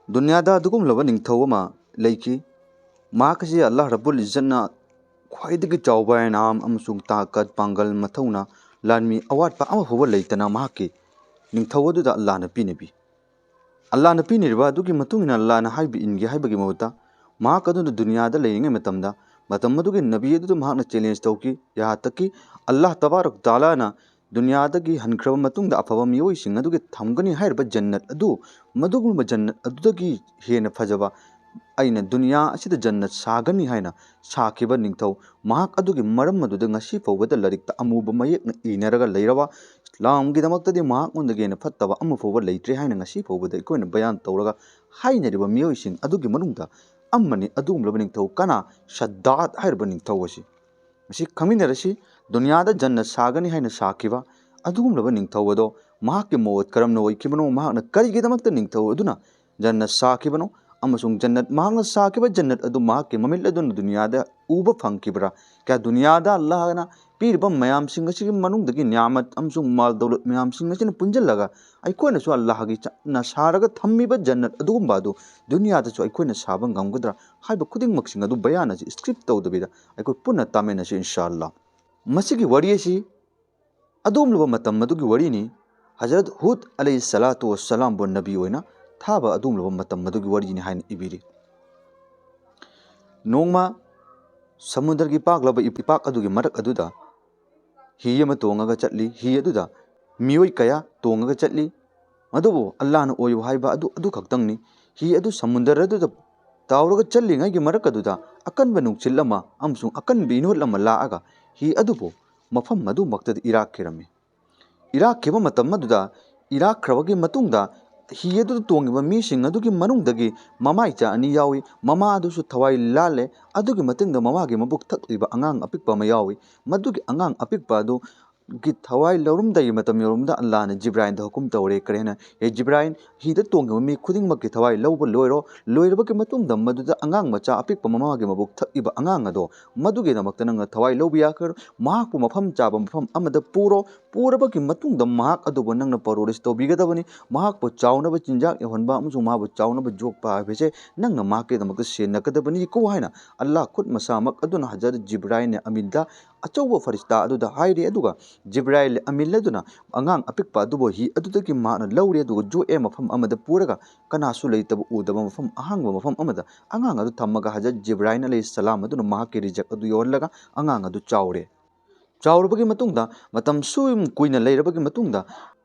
दुनियादा अदुगुमलबा निंगथौ अमा लेखि माकसी अल्लाह रब्बुल इज्जतना ख्वाइदगी चावबा नाम अमसुंग ताकत पांगल मथौना लानमी अवाटपा अमा फुबा लेतना माकी निंगथौ अदुदा अल्लाह न पीनेबी अल्लाह न पीनिरबा अदुगी मतुंगिना अल्लाह न हाइबी इनगे हाइबगी महुता माक अदुना दुनियादा लेयिंगे मतमदा मतम अदुगी नबी अदुदा माकना चैलेंज तौकी यहाँ तक कि अल्लाह तबारक ताला ना दुनियादगी हनख्रब मतुंगदा अफबा मियोइसिंग अदुगी थमगनी हाइरबा जन्नत अदु मदुगुम जन्नत अदुदगी हेन फजबा अइना दुनिया असिदा जन्नत सागनी हाइना साखिबा निंगथौ महाक अदुगी मरम अदुदा ngasi फौबदा लरिकता अमुबा मयेकना इनरगा लैरबा इस्लामगिदमक्तदि महाक उनदगेना फत्तबा अमु फौबा लैत्रे हाइना ngasi फौबदा इकोइना बयान तौरगा हाइनरिबा मियोइसिंग अदुगी मनुंगदा अम्मनि अदुगुमलबा निंगथौ कना शद्दात हाइरबा निंगथौ असी मसी खमिनरसी दुनियादा जन्नत सागनी हाइना साखिबा अदुगुमलबा निंगथौ अदो महाक मोवत करमना ओइखिबनो महाकना करिगिदमक्ता निंगथौ अदुना जन्नत साखिबनो अमसुंग जन्नत महाकना साखिबा जन्नत अदु महाक ममिल अदुना दुनियादा उबा फंखिबरा क्या दुनियादा अल्लाहना पीरबा मयाम सिंग असिगी मनुंगदगी न्यामत अमसुंग माल दौलत मयाम सिंग असिना पुंजलगा अइखोइनसु अल्लाहगी ना सारगा थम्मिबा जन्नत अदुगुम्बा अदु दुनियादासु अइखोइना साबा ngamgadra haiba khudingmaksing adu bayana ji script tawdabida अइखोइ पुन्ना तामेनसि इंशाअल्लाह मसिगी वरी असि अदुमलबा मतम मदुगी वरीनी हजरत हुद अलैहि सलातु वस्सलाम बो नबी ओइना थाबा अदुमलबा मतम मदुगी वरीनी हाइन इबिरी नोंगमा समुद्रगी पाकलबा इपाक अदुगी मरक अदुदा ही अमा तोंगगा चटली ही अदुदा मियोइ कया तोंगगा चटली मदुबो अल्लाहना ओयो हाइबा अदु खक्तंगनी ही अदु समुद्र अदुदा तावरगा चल्लिङैगी मरक अदुदा अकनबा नुंगचिल अमा अमसुंग अकनबा इनोल अमा लाअगा ही अदुबो मफम मदु मक्तदि इराक्खिरमे इराक्खिबा मतम अदुदा इराक्ख्रबगी मतुंगदा ही अदु तोंगिबा मीसिंग अदुगी मनुंगदगी ममाइचा अनि यावी ममा अदुसु थवाई लाले अदुगी मतिंगदा ममागी मबुक थक्लिबा अंगांग अपिकपा अमा यावी मदुगी अंगांग अपिकपा अदु गी थवाई लौरुमदाई मतम योरुमदा अल्लाहना जिब्राइल दा हुकुम तौरे करेना ए जिब्राइल हीदा तोंगिबा मी खुदिंगमक्की थवाई लौबा लोइरो लोइरबकी मतुंगदा मदुदा अंगांग मचा अपिकपा ममागी मबुक थक्इबा अंगांग अदो मदुगी दमक्ता नंगा थवाई लौबिया कर महाकपु मफम चाबा मफम अमदा पूरो पूरबकी मतुंगदा महाक अदुबो नंगना परोरिस तौबिगदबनी महाकपु चाउनबा चिंजाक यहनबा अमसु महाबु चाउनबा जोगपा हाइबेसे नंगना महाके दमक्ता सेनकदबनी को हाइना अल्लाह खुद मसामक अदुना हजरत जिब्राइल ने अमिलदा अचौबा फरिश्ता अदुदा हाइरे अदुगा जिब्राइल अमिल अदुना अंगांग अपिकपा अदुबो ही अदुदगी माना लौरे अदुगा जो ए मफम अमदा पूरगा कनासु लैतबा उदबा मफम अहांगबा मफम अमदा अंगांग अदु थम्मगा हजरत जिब्राइल अलैहि सलाम अदुना महाके रिजक अदु योलगा अंगांग अदु चाउरे चाउरबगी मतुंगदा मतम सुम कुइना लैरबगी मतुंगदा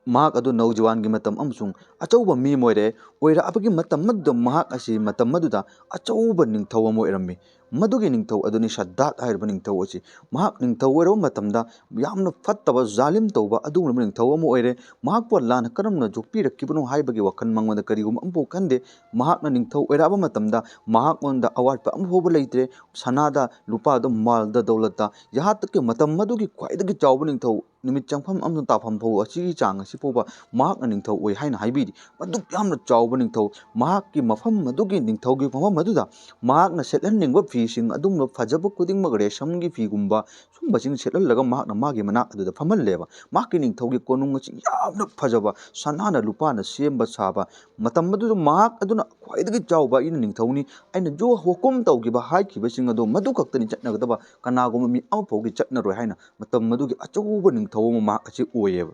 महाक अदु नौजवानगी मतम अमसुंग अचौबा मी मोइरे ओइराबगी मतम मद्दु महाक असि मतम मदुदा अचौबा निंगथौ अमा ओइरम्मी मदुगी निंगथौ अदुनि शद्दात हाइरबा निंगथौ असि महाक निंगथौ ओइरबा मतमदा यामना फत्तबा जालिम तौबा अदुगुमबा निंगथौ अमा ओइरे महाकपु अल्लाहना करमना जोगपिरक्किबनो हाइबगी वखन मंगमदा करिगुम अमबो खंदे महाकना निंगथौ ओइराबा मतमदा महाक ओंदा अवाटपा अमफोबा लैत्रे सनादा लुपादा मालदा दौलतदा यहाँ तक के मतम मदुगी ख्वाइदगी चाउबा निंगथौ निमित चंगफम अमन ताफम फौ असिगी चांग असि पोबा महाकना निंगथौ ओइ हाइना हाइबिदि मदुक यामना चाउबा निंगथौ महाककी मफम मदुगी निंगथौगी मफम मदुदा महाकना सेटहन्निंगबा फीसिंग अदुमबा फजबा खुदिंगमग रेशमगी फीगुंबा सुंबसिंग सेटहल्लगा महाकना मागी मनाक अदुदा फमहल्लेबा महाककी निंगथौगी कोनुंग असि यामना फजबा सनाना लुपाना सेम्बा साबा मतम मदुदा महाक अदुना ख्वाइदगी चाउबा इन निंगथौनी अइना जो हुकुम तौगिबा हाइखिबसिंग अदु मदु खक्तनि चटनगदबा कनागुम मी अमफौगी चटनरोय हाइना मतम मदुगी अचौबा निंगथौ अमा महाक असि ओइएबा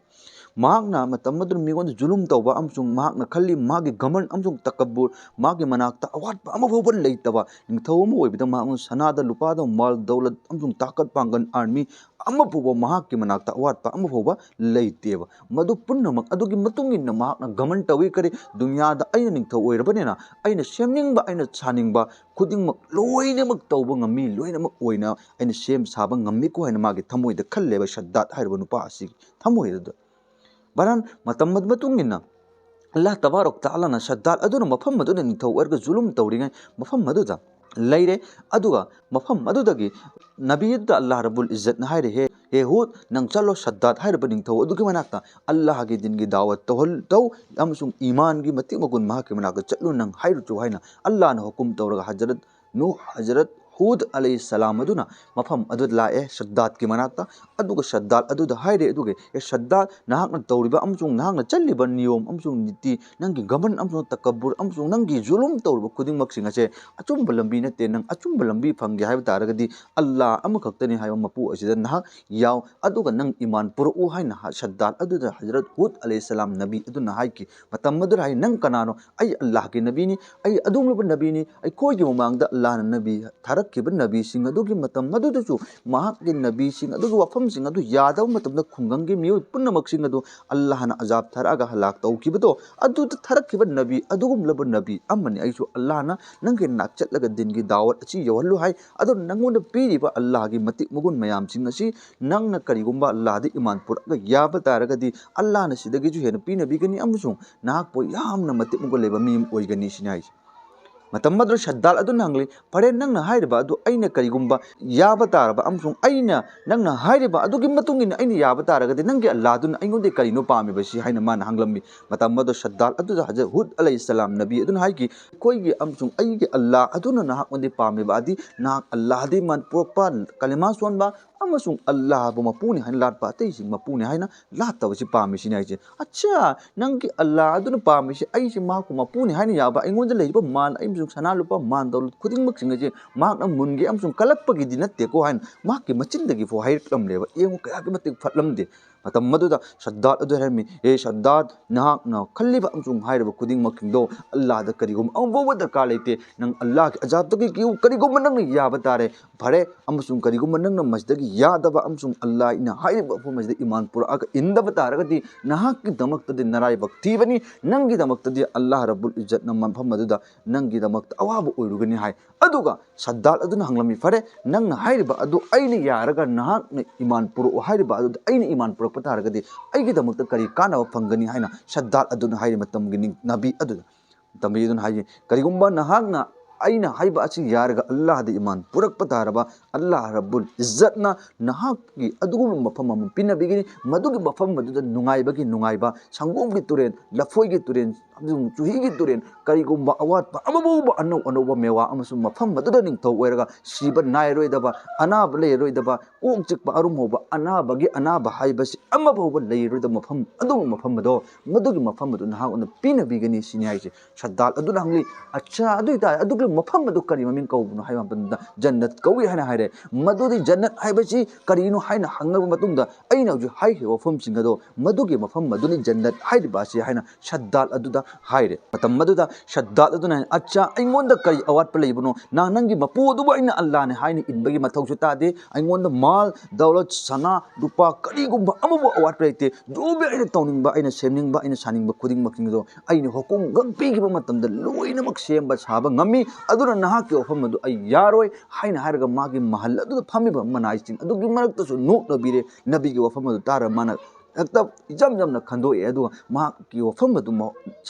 महाकना मतम मदुना मिगोंदा जुलुम तौबा अमसुंग महाकना खल्ली मागी गमन अमसुंग तकब्बुर मागी मनाकता अवाटपा अमफौबा लैतबा निंगथौ अमा ओइबदा महाकना सनादा लुपादा माल दौलत अमसुंग ताकत पांगन आर्मी अमफौबा महाककी मनाकता अवाटपा अमफौबा लैतेबा मदु पुन्नमक अदुगी मतुंगिन्ना महाकना गमन तौइ करे दुनियादा अइना निंगथौ ओइरबनेना अइना सेमनिंगबा अइना सानिंगबा खुदिंगमक लोइनमक तौबा ngami लोइनमक ओइना अइना सेम साबा ngami को हाइना मागी थमोइदा खल्लेबा शद्दात हाइरबा नुपा असि थमोइदा बरन मतम मतुंगिन्ना अल्लाह तबारक ताला शद्दात अदुना मफम मदुना निंगथौ ओइरगा जुलुम तौरिङै मफम मदुदा लैरे अदुगा मफम मदुदगी नबीदा अल्लाह रब्बुल इज्जत न हाइरे हे हुद नंग चलो शद्दात हाइरबा निंगथौ अदुगी मनाकता अल्लाह गी दिनगी दावत तौ अमसुंग ईमान गी मति मगुन महाके मनाकता चलो नंग हाइरचु हाइना अल्लाह न हुकुम तौरगा हजरत नूह हजरत हूद अलैहिस्सलाम अदुना मफम अदु लाए शद्दाद की मनाक्ता अदुगा शद्दाद अदुदा हाइरे अदुगे ए शद्दाद नाहकना तौरिबा अमसुंग नाहकना चल्लिबा नियम अमसुंग नीति नंगी गमन अमसुंग तकब्बुर अमसुंग नंगी जुलुम तौरिबा खुदिंगमक्सिंग असे अचुंबा लंबी नते नंग अचुंबा लंबी फंगे हाइबा तारगदी अल्लाह अमखक्तनि हाइबा मपु असिदा नाहक याव अदुगा नंग ईमान पुरउ हाइना शद्दाद अदुदा हजरत हूद अलैहिस्सलाम नबी अदुना हाइकी मतम मदुर हाइ नंग कनानो आई अल्लाह के नबीनी आई अदुमलबा नबीनी आई कोइगी ममांगदा अल्लाह नबी थारक्किबा नबी सिंग अदुगी मतम मदुदसु महाकि नबी सिंग अदुगी वफम सिंग अदु यादव मतमदा खुंगंगी मियोय पुनमक्सिंग अदु अल्लाह ना अजाब थरागा हलाक तौकिबदो अदु थरक्किबा नबी अदुगुमलबा नबी अमनि आइसु अल्लाह ना नंगे नाक चटलगा दिनगी दावत अची यवहल्लु हाय अदु नंगोंदा पीरिबा अल्लाह की मतिक मुगुन मयाम सिंग असी नंगना करिगुंबा अल्लाह दि ईमान पुरगा याबा तारगदी अल्लाह ना सिदगी जु हेन पीनबीगनी अमसुंग नाक पो यामना मतिक मुगुन लेबा मीम ओइगनी सिनाइ मतम मदुर शद्दाल अदु नंगली फरे नंगना हाइरबा अदु अइना करिगुंबा याबा तारबा अमसुंग अइना नंगना हाइरबा अदुगी मतुंगिन अइना याबा तारगदि नंगे अल्लाह दुन अइगोंदे करिनो पामेबसि हाइना मान हांगलम्बी मतम मदुर शद्दाल अदु हजरत हूद अलैहिस्सलाम नबी अदुन हाइकी कोइगी अमसुंग अइगे अल्लाह अदुना नाहकोंदे पामेबा अदि नाहक अल्लाह दि मन पोपा कलिमा सोनबा अमसुंग अल्लाह बु मपुनि हाइन लाट पाते सिंग मपुनि हाइना लाट तबसि पामेसिनि हाइजे अच्छा नंगी अल्लाह अदुन पामेसि अइसे माकु मपुनि हाइन याबा अइगोंदे लेबा मान अइमसुंग सना लुपा मान दौलत खुदिंगमक्सिंग अजे माकना मुनगे अमसुंग कलक्पगिदि नत्तेको हाइन माकि मचिनदगी फो हाइरक्लमलेबा एंगो कयाकि मतिक फटलमदे मतम मदुदा शद्दाद अदु हरमी ए शद्दाद नाहकना खल्लिबा अमसुंग हाइरबा खुदिंगमक्सिंगदो अल्लाह द करिगुम अमबो दरकार लेते नंग अल्लाह के अजाब तगी किउ करिगुम नंग याबा तारे भरे अमसुंग करिगुम नंग मस्दगी यादबा अमसुंग अल्लाह इना हाइरबा फो मस्द ईमान पुरआग इंदबा तारगदि नाहकि दमक्तदि नराइबक थीबनी नंगी दमक्तदि अल्लाह रब्बुल इज्जत न मनफम मदुदा नंगी दमक्त अवाबा ओइरुगनि हाइ अदुगा शद्दाद अदुना हंगलमी फरे नंगना हाइरबा अदु अइना यारगा नाहकना ईमान पुरउ हाइरबा अदु अइना ईमान पुरपा तारगदि अइगी दमक्त करि कानाबा फंगनि हाइना शद्दाद अदुना हाइर मतमगी नबी अदु तंबी अदुना हाइ करिगुंबा नाहकना अइना हाइबा असि यारगा अल्लाह दि ईमान पुरकपा तारबा अल्लाह रब्बुल इज्जतना नाहकि अदुगुम मफम अम पिनबिगिनि मदुगी मफम मदुदा नुंगाइबगी नुंगाइबा संगोमगी तुरेन लफोइगी तुरेन चुहीगी तुरेन करिगुंबा अवातपा अमबोबा अनौ अनौबा मेवा अमसुंग मफम मदुदा निंगथौ ओइरगा सिबा नाइरोइदबा अनाब लेरोइदबा कोक चिकपा अरुम होबा अनाबगी अनाबा हाइबसि अमबोबा लेरोइद मफम अदुगु मफम मदो मदुगी मफम मदु नाहकना पिनबिगनि सिनि हाइसे शद्दाल अदुना हंगली अच्छा अदुइता अदुगी मफम मदु करि ममिंग कौबनो हाइबा बंदा जन्नत कौइ हाइना हाइरे मदुदी जन्नत हाइबसि करिनो हाइना हंगबा मतुंगदा अइना हजु हाइखे वफम सिंगदो मदुगी मफम मदुनि जन्नत हाइरिबासि हाइना शद्दाल अदुदा हाइरे मतम मदुदा शद्दाल अदुना अच्छा अइंगोंदा करि अवातपा लेबनो ना नंगी मपु अदुबा अइना अल्लाह ने हाइना इनबगी मथौसु तादे अइंगोंदा माल दौलत सना रुपा करिगुंबा अमबो अवातपा लेते जोबे अइना तौनिंगबा अइना सेमनिंगबा अइना सानिंगबा खुदिंग मकिंगदो अइना हुकुम गंपीगिबा मतमदा लोइनमक सेमबा साबा ngami aduna nahaki ofam adu ai yaroi haina harga magi mahal adu phamiba manaisin adugi marakta su nok nabire nabi gi ofam adu tara mana ekta jam jam na khando e adu ma ki ofam adu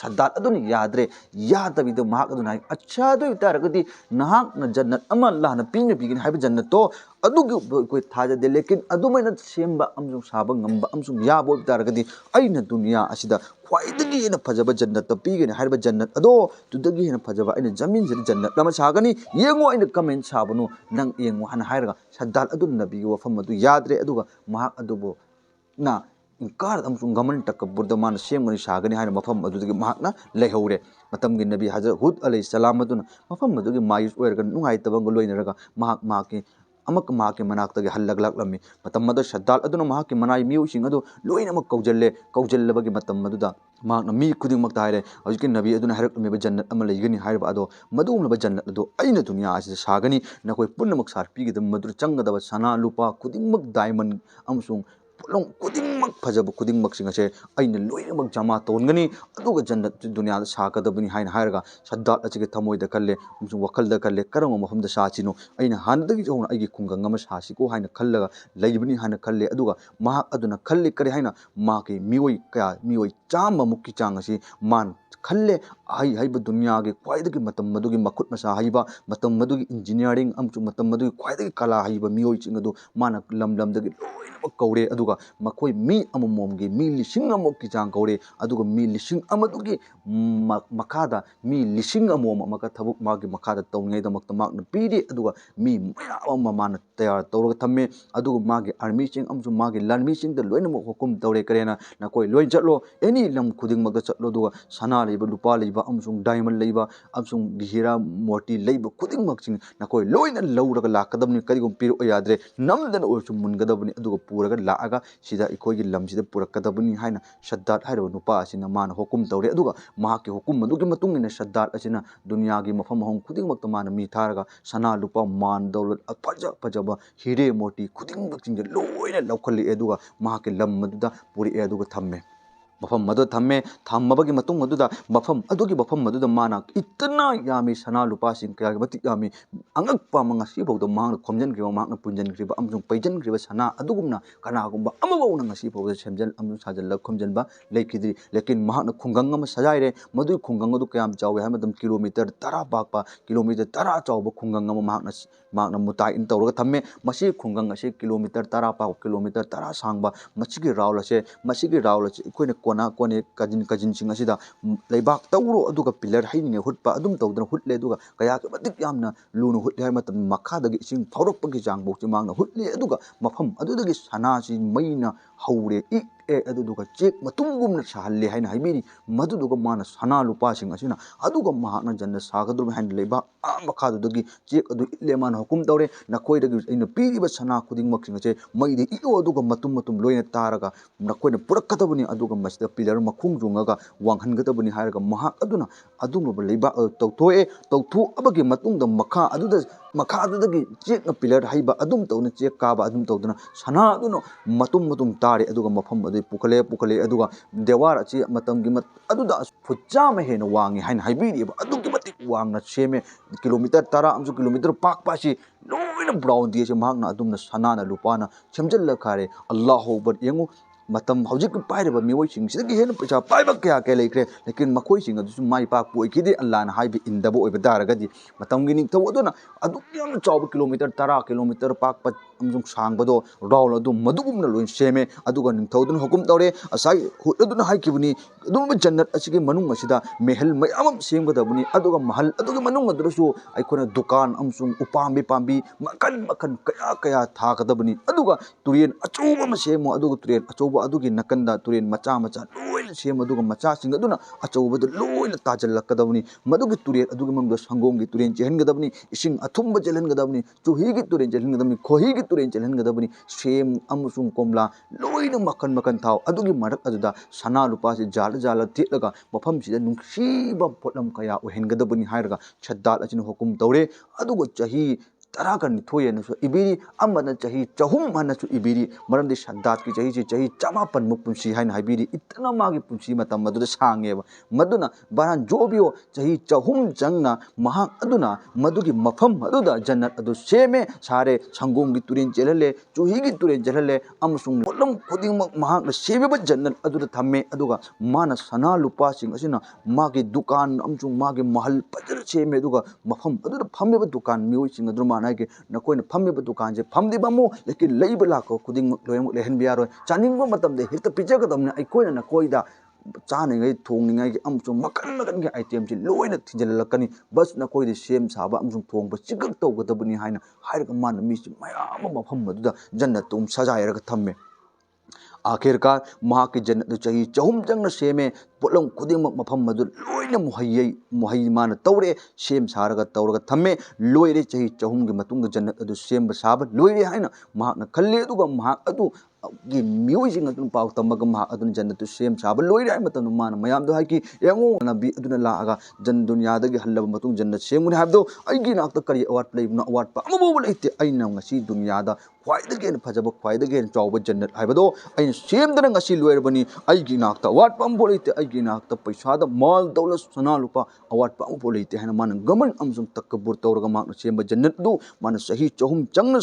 sadat adu ni yadre yadabi do ma adu nai acha do tara gadi nahak na jannat ama allah na ping bigin haiba jannat to adugi koi thaja de lekin adu mai na semba amsung saba ngamba amsung yabo tara gadi aina dunia asida ख्वाइदगी हेन फजबा जन्नत पीगने हाइबा जन्नत अदो तुदगी हेन फजबा अइन जमीन से जन्नत लमा सागनी येंगो अइन comment साबनो नंग येंगो हन हाइरगा सद्दाल अदु नबी वफम अदु यादरे अदुगा महाक अदुबो ना इनकार अमसुंग गमन तकब्बुर मान सेमगनि सागनी हाइन मफम अदुदगी महाकना लेहौरे मतमगी नबी हजरत हूद अलैहिस्सलाम अदुना मफम अदुगी मायुस ओइरगा नुंगाइतबंग लोइनरगा महाक माके अमक माके मनाक्तगे हल्लगलक्लमी मतम मद शद्दाल अदुना महाके मनाई मिउसिंग अदु लोइनमक कौजल्लबगी मतम मदुदा माकना मी खुदिंगमक ताइरे हजकी नबी अदुना हाइरक्लमेबा जन्नत अमा लेगनी हाइरबा अदो मदुमलबा जन्नत अदो अइना दुनिया असिदा सागनी नखोइ पुन्नमक सार पीगिदम मदुर चंगदबा सना लुपा खुदिंगमक डायमंड अमसुंग पुलम खुदिंगमक फजबा खुदिंगमक सिंगसे अइना लोइनमक जमा तोनगनी अदुगा जन्नत दुनिया सागदबनी हाइन हाइरगा सद्दाल अचिगे थमोइदा कल्ले अमसुंग वखलदा कल्ले करम मफमदा साचिनो अइना हानदगी जोना अइगी खुंगंग अमा सासिको हाइन खल्लगा लैबनी हाइन खल्ले अदुगा महाक अदुना खल्ले करे हाइन माके मिओइ कया मिओइ चाम मुक्की चांग असि मान खल्ले हाई हाई दुनिया के ख्वाइदगी मतम मदुगी मखुत मसा हाइबा मतम मदुगी इंजीनियरिंग अमचु मतम मदुगी ख्वाइदगी कला हाइबा मियोइ चिंग अदु माना लम लमदगी लोइनमक कौरे अदुगा मखोइ मी अममोमगी मी लिसिंग अमोक की चांग कौरे अदुगा मी लिसिंग अमदुगी मखादा मी लिसिंग अमोम अमका थबुक मागी मखादा तौंगै दमक मागना पीरी अदुगा मी मयाम माना तैयार तौरग थम्मे अदुगा मागी आर्मी चिंग अमचु मागी लर्मी चिंग द लोइनमक हुकुम तौरे करेना नकोइ लोइन चलो एनी लम खुदिंग मक चलो दुगा सना लेबा लुपा लेबा अमचु डायमंड लेबा अमचु हीरा मोती लेबा खुदिंग मक चिंग नकोइ लोइन लौरग लाकदबनि करिगुम पिरो याद्रे नमदन ओरचु मुनगदबनि अदुगा पूरग लागा सिदा इकोइगी लमसिदा पुरकदबनि हाइना सद्दात हाइरो नुपा असिना माना हुकुम तौरे अदुगा माके हुकुम मदुगी मतुंग इना सद्दात असिना दुनिया की मफम हम खुदिंग मक माना मी थारगा सना लुपा मान दौलत फजा फजबा हीरे मोती खुदिंग मक चिंग लोइना लौखल्ली अदुगा माके लम मदुदा पुरी अदुगा थम्मे मफम मदु थम्मे थम्मबगी मतुंग मदुदा मफम अदुगी मफम मदुदा माना इतना यामी सना लुपा सिंग कया मति यामी अंगक पामंगा सिबौदा मांग खोमजन ग्रिबा मांग पुंजन ग्रिबा अमजुंग पैजन ग्रिबा सना अदुगुमना कनागुम्बा अमबौना ngasi फौदा सेमजन अमजु साजल खमजनबा लेकिदि लेकिन मांग खुंगंग अम सजाइरे मदु खुंगंग अदु कयाम चावे हाय मदम किलोमीटर 10 पाकपा किलोमीटर 10 चावबा खुंगंग अम मांग मुताइ इन तौरगा थम्मे मसी खुंगंग असे किलोमीटर 10 पाक किलोमीटर 10 सांगबा मसिगी राउल असे इकोइने कोना कोने कजिन कजिन सिंग असिदा लेबाक तौरो अदुगा पिलर हाइनिने हुटपा अदुम तौदना हुटले अदुगा कया के मतिक यामना लुनु हुटले हाय मतम मखादगी इसिंग फाउरकपगी चांग बोक्ति मांगना हुटले अदुगा मफम अदुदगी सनासि मैना हौरे इ अदुदुगा चेक मतुंगुमना साहल्ले हाइना हाइबिनी मदुदुगा माना सना लुपा सिंग असिना अदुगा माहना जन्ना सागदुम हाइन लेबा आ मखादुदगी चेक अदु इले माना हुकुम तौरे नकोइदगी इन पीरिबा सना खुदिंग मक्सिंग असे मैदि इओ अदुगा मतुम मतुम लोइना तारगा नकोइना पुरकदबनी अदुगा मसिदा पिलर मखुंग जुंगागा वांगहनगदबनी हायरगा महा अदुना अदुमबा लेबा तौथोए तौथो अबगी मतुंगदा मखा अदुदा मखा अदुदगी चेक पिलर हाइबा अदुम तौना चेक काबा अदुम तौदना सना अदुनो मतुम मतुम तारे अदुगा मफम अदु पुखले अदुगा देवार अची मतमगी अदुदा फुच्चा में हेन वांगे हाइन हाइबिरिबा अदुगी मति वांगना सेमे किलोमीटर 10 अमसु किलोमीटर पाकपासी लोइना ब्राउन दिए से मागना अदुमना सनाना लुपाना सेमजल खारे अल्लाह अकबर यंगु मतम हौजिक पाइरबा मिवोइ सिंग सिदगी हेन पैसा पाइबा क्या क्या लेख्रे लेकिन मखोइ सिंग अदुसु माइ पाक पोइखिदि अल्लाह ना हाइबि इंदबो ओइबा दारगदि मतमगी निंग थौ अदुना अदुक याम चाव किलोमीटर 10 किलोमीटर पाक अमजुंग सांगबदो राउल अदु मदुगुमना लोइन सेमे अदुगा निंग थौदुन हुकुम तौरे असाइ अदुना हाइकिबनि अदुम जन्नत असिगे मनुंग असिदा मेहल मयाम सेमगदबनि अदुगा महल अदुगे मनुंग अदुसु आइखोना दुकान अमसुंग उपाम्बि पाम्बि मकन मकन कया कया थागदबनि अदुगा तुरेन अचौबा म सेमो अदुगा तुरेन अचौबा अदुगी नकंदा तुरेन मचा मचा लोइन सेम अदुगा मचा सिंग अदुना अचौबदु लोइन ताजलकदबनि मदुगी तुरेन अदुगी मंगदो संगोंगी तुरेन चेहनगदबनि इसिंग अथुंबा चेलहनगदबनि चुहीगी तुरेन चेलहनगदबनि खोहीगी तुरेन चेलहनगदबनि सेम अमसुंग कोमला लोइन मकन मकन थाव अदुगी मरक अदुदा सना लुपा से जाल जाल तेलगा मफम सिदा नुंसीबा पोटलम कया ओहेनगदबनि हायरगा छद्दाल अचिन हुकुम तौरे अदुगो चही तरा का निथोय नसु इबिरी अमना चही चहुम मनसु इबिरी मरमदि सद्दात की चही से चही चमापन मुक पुंसी हाइन हाइबिरी इतना मागी पुंसी मतम मदुदा सांगेबा मदुना बारान जोबियो चही चहुम जंगना महा अदुना मदुगी मफम अदुदा जन्नत अदु सेमे सारे संगोंगी तुरेन चेलले चुहीगी तुरेन चेलले अमसुंग बोलम खुदिंग महा सेबेबा जन्नत अदुदा थम्मे अदुगा माना सना लुपा सिंग असिना मागी दुकान अमसुंग मागी महल पजर सेमे अदुगा मफम अदुदा फम्मेबा दुकान मिओइ सिंग अदुमा के नकोइना फम्मेबा दुकान से फम्दिबामो लेकिन लेबा लाको खुदिंग लोयम लेहन बियारो चानिंगबा मतमदे हेक्ता पिजगदमने आइकोइना नकोइदा चानिंगै थोंनिंगै अमसु मकन मकन के आइटम से लोइना थिजललकनी बस नकोइदे सेम साबा अमसु थोंबा चिगक तौगदबनी हाइना हाइरगा मान मिसि मयाम मफम मदुदा जन्नत तुम सजायरगा थम्मे आखिरकार महा की जन्नत चही चहुम जंग सेमे पोलम खुदिंग मफम मदु लोइना मुहई मान तौरे सेम सारगा तौरगा थम्मे लोइरे चही चहुम की मतुंग जन्नत अदु सेम साब लोइरे हाइना महा खल्ले अदुगा महा अदु गी म्यूजिक अदुन पाव तमगा महा अदुन जन्नत सेम साब लोइरे हाइ मतन मान मयाम दो हाइकी यंगो नबी अदुना लागा जन दुनिया दगी हल्लब मतुंग जन्नत सेमुनि हाबदो आइगी नाक्ता करी अवार्ड प्ले ना अवार्ड पा अमबो लेते आइना ngasi दुनिया दा ख्वाइदगी हेन्ना फजब ख्वाइदगी हेन्ना चाउबा जन्नत हाइबदो अइना सेमदना ngasi लोइरबनी अइगी नाक्ता अवाटपा अमबो लेते अइगी नाक्ता पैसादा माल दौलत सना लुपा अवाटपा अमबो लेते हाइना माना गमन अमसुम तकब्बुर तौरगा माकना सेमबा जन्नत दु माना सही चहुम चंगना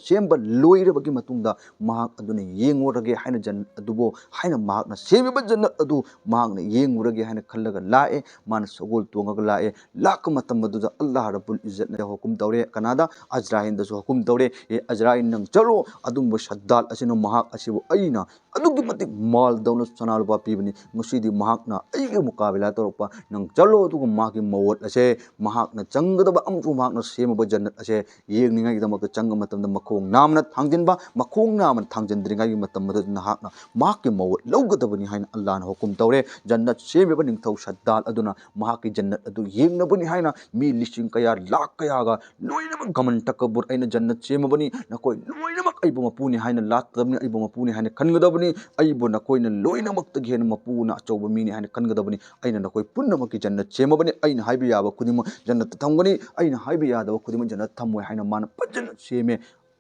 सेमबा लोइरबगी मतुंगदा महाक अदुना येंगोरगे हाइना जन्नत अदुबो हाइना महाकना सेमिबा जन्नत अदु महाकना येंगोरगे हाइना खल्लगा लाए माना सगोल तोंगगा लाए लाक मतम अदुदा अल्लाह रब्बुल इज्जत ने हुकुम तौरे कनादा अजराइल दसु हुकुम तौरे ए अजराइल नंग चलो अदुंबो सद्दाल असिनो महाक असिबो अइना अदुगी मतिक माल दौलत सना लुपा पीबनी ngusidi mahakna aige mukabila torpa nang chalo adugu maki mawat ase mahakna changdaba amchu mahakna semaba jannat ase yengningai damak changa matamda makhong namna thangjinba makhong namna thangjindringai matam madu nahakna maki mawat lawgadabani haina allah na hukum tawre jannat semeba ningthau saddal aduna mahaki jannat adu yengnabani haina mi lising kaya lak kaya ga loinama gaman takabur aina jannat semabani nakoi loinama aibu mapuni haina lattabni aibu mapuni haina khangadabani aibu nakoi na loinama tagi haina mapuna achauba mini haina khangadabani aina nakoi punnamaki jannat semabani aina haibi yaba kudima jannat thamgani aina haibi yadaba kudima jannat thamoi haina mana pajana seme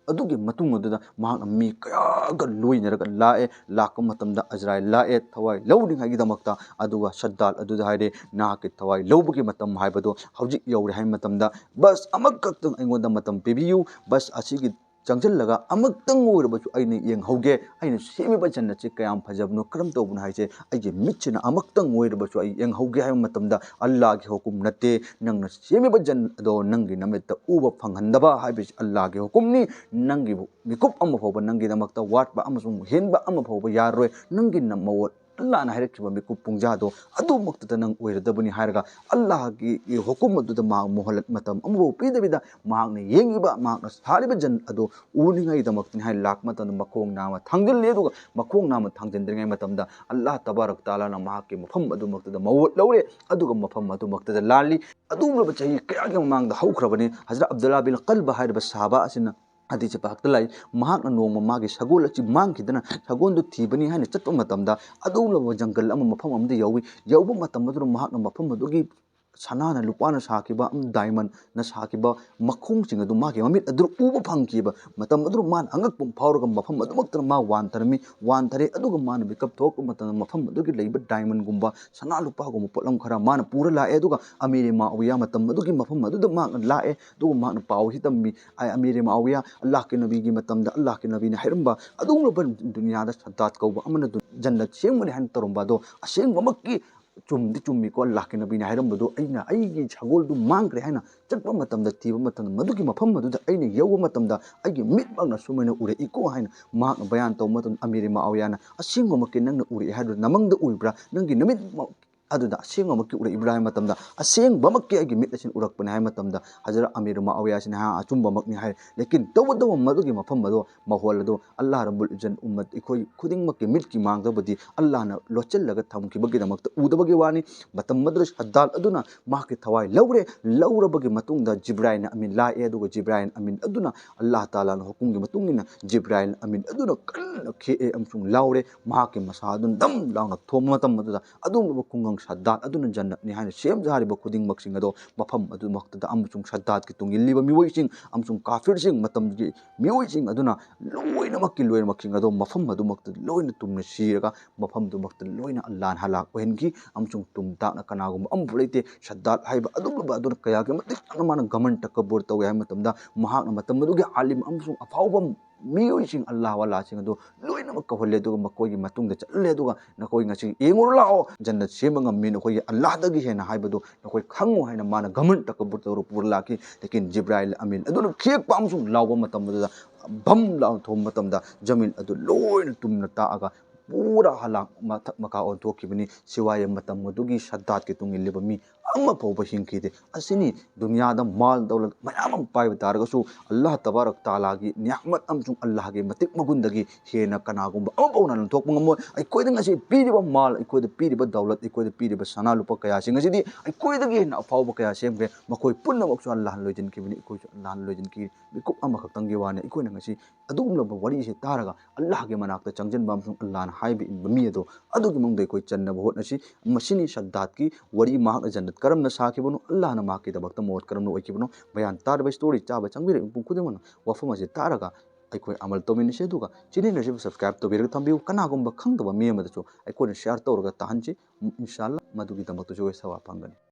अदुगे मतुंग अदुदा महाक मी कयागा लोइनरगा लाए लाक मतमदा अजराइल लाए थवाई लौदिंग दमक्ता अदुगा सद्दाल अदुदा हाइदे नाके थवाई लौबगे मतम हाइबदो हौजिक you're high मतमदा बस अमकक्तंग अइगोंदा मतम पिबियु बस असिगी चंगजलगा अमक्तंग ओरबसु अइने येंगहौगे अइने सेमिबा जन्नतसे कयाम फजबनो करम तौबन हाइसे अइगे मिच्छना अमक्तंग ओरबसु अइ येंगहौगे high मतमदा अल्लाह के हुकुम नते नंगना सेमिबा जन्नत अदो नंगी नमित्त उबा फंगहंदबा हाइबे अल्लाह के हुकुमनी नंगी मिकुप अम फौबा नंगी दमक्ता वाटबा अमसुंग हेनबा अम फौबा यारोय नंगी नमवत अल्लाह ना हाइरखिबा मिकुप पुंजादो अदु मक्तदा नंग ओइरदबनी हाइरगा अल्लाह की हुकुम अदुदा मा मोहलत मतम अमबो पीदबिदा मागने येंगिबा मागना सालिबा जन अदो उनिंgai दमक्तनि हाइ लाक मतम मखोंग नामा थांगजल्ले दुगा मखोंग नामा थांगजंद्रिंgai मतमदा अल्लाह तबारक ताला ना माके मफम अदु मक्तदा मवत लौरे अदुगा मफम अदु मक्तदा लाली अदुमलबा चही कयागे मांगदा हौख्रबनि हजरत अब्दुल्लाह बिन कल्ब हाइरबा साहबा असिना अदीचे पाक्ता लाई महाकना नोंमा मागे सगोल अचि मांगखिदना सगोलदु थीबनी हाइना चटपा मतमदा अदुमलबा जंगल अमा मफम अमदा यौवी यौबा मतम अदुना महाकना मफम अदुगी सनाना लुपाना साकिबा डायमंड न साकिबा मखोंग सिंग अदु मागे ममित अदु उबा फंगकिबा मतम अदु मान अंगकपम फावरगा मफम अदुमक्तन मा वानथरे अदुगा मान बिकप थोक मतम मफम अदुगी लेबा डायमंड गुंबा सना लुपा गुम पोलम खरा मान पूरा लाए अदुगा अमीरे माविया मतम अदुगी मफम अदुदा मा लाए अदुगा मान पाव हितम्बी आई अमीरे माविया अल्लाह के नबी की मतमदा अल्लाह के नबी ने हैरंबा अदुगलबा दुनियादा सद्दात कौबा अमना जन्नत सेंगमनि हान तरुंबादो असेंगममक्की चुमदी चुम्मी को अल्लाह के नबी ने हैरंबदो अइना अइगी छगोलदु मांगरे हाइना चटपा मतमदा तीबा मतमदा मदुगी मफम मदुदा अइने यौबा मतमदा अइगी मिटबांगना सुमैना उरे इको हाइना मांग बयान तौ मतम अमीरे मावियाना असेंगममक्की नंगना उरे हाइदु नमंगदा उइब्रा नंगी नमित अदुदा असेंगमक्की उरे इब्राहिम मतमदा असेंगबमक्की अइगी मिट असिन उरकपने हाइ मतमदा हजरत अमीर माविया सिना हा अचुंबमक्नी हाइ लेकिन तौबदो मदुगी मफम मदो महोलदो अल्लाह रब्बुल इज्जत उम्मत इखोई खुदिंगमक्की मिटकी मांगदबदी अल्लाह ना लोचल्लगा थमखिबगी दमक्ता उदबगी वानी मतम मद्रस हद्दाल अदुना माके थवाई लौरबगी मतुंगदा जिब्राइल अमीन लाए अदुगा जिब्राइल अमीन अदुना अल्लाह ताला ना हुकुमगी मतुंगिना जिब्राइल अमीन अदुना कन्न खेए अमसुंग लाउरे माके मसा अदुन दम लाउना थोम मतम मदुदा अदुम कुंगंग सद्दात अदुना जन्नत नि हाइना सेम जारिबा खुदिंगमक्सिंग अदो मफम अदु मक्तदा अमसुंग सद्दात की तुंगिल्लिबा मिवोइसिंग अमसुंग काफिरसिंग मतमगी मिवोइसिंग अदुना लोइनमक्किंग अदो मफम अदु मक्तदा लोइना तुमना सिरगा मफम दु मक्तदा लोइना अल्लाह ना हलाक ओहेनगी अमसुंग तुम ताकना कनागुम अमबु लेते सद्दात हाइबा अदुबा अदुना कयागे मतिक माना गमन तकब्बुर तौवे हाइ मतमदा महाकना मतम अदुगी आलिम अमसुंग अफाउबा मियोइसिंग अल्लाह वालासिंग अदो लोइनमक कहोले दुगा मकोइगी मतुंगदा चल्ले दुगा नकोइ ngasi येंगुर लाओ जन्नत सेम ngami नकोइ अल्लाह दगी हेना हाइबदो नकोइ खंगो हाइना माना गमन तकब्बुर तौर पुरलाकी लेकिन जिब्राइल अमीन अदुना खेक पामसुंग लाओबा मतमदा भम लाउ थोम मतमदा जमीन अदु लोइना तुमना ताअगा पूरा हलाक मथक मका ओंथोखिबनी सिवाय मतम मदुगी सद्दात के तुंगिल्लिबा मी अम्मा फौबा हिंखिदे असिनी दुनियादा माल दौलत मयाम पाइब तारगसु अल्लाह तबारक ताला की नियामत अमसुंग अल्लाह के मतिक मगुंदगी हेना कनागुंबा अमबौना लंथोकपा ngamo अइखोइदा ngasi पीरिबा माल अइखोइदा पीरिबा दौलत अइखोइदा पीरिबा सना लुपा कया सिंगसिदी अइखोइदगी हेना अफाउबा कया सेमगे मखोइ पुन्नमक्सु अल्लाह लोइजनखिबनी अइखोइसु अल्लाह लोइजनखि बिकुप अमा खक्तंगी वाने अइखोइना ngasi अदुगुमलबा वरिसे तारगा अल्लाह के मनाक्ता चंगजनबा अमसुंग अल्लाह ना हाइबे इनबा मी अदो अदुगी मंगदै अइखोइ चन्नबा होतनसि मसिनी सद्दात की वरि महाक जन्नत करम न साखिबनो अल्लाह ना माकी दबक्ता मौत करम न ओइखिबनो बयान तारबा स्टोरी चाबा चंगबिरे पुंखुदेमन वफम असे तारगा ꯑꯩꯈꯣꯏ ꯑꯃꯜ ꯇꯧꯃꯤꯟꯅꯁꯤ ꯑꯗꯨꯒ ꯆꯦꯅꯦꯜ ꯑꯁꯤꯕꯨ ꯁꯕꯁꯀ꯭ꯔꯥꯏꯕ ꯇꯧꯕꯤꯔꯒ ꯊꯝꯕꯤꯌꯨ ꯀꯅꯥꯒꯨꯝꯕ ꯈꯪꯗꯕ ꯃꯤ ꯑꯃꯗꯁꯨ ꯑꯩꯈꯣꯏꯅ ꯁꯤꯌꯥꯔ ꯇꯧꯔꯒ ꯇꯥꯍꯟꯁꯤ ꯏꯟꯁꯥꯜꯂꯥ ꯃꯗꯨꯒꯤꯗꯃꯛꯇꯁꯨ ꯑꯩꯈꯣꯏ ꯁꯋꯥ ꯐꯪꯒꯅꯤ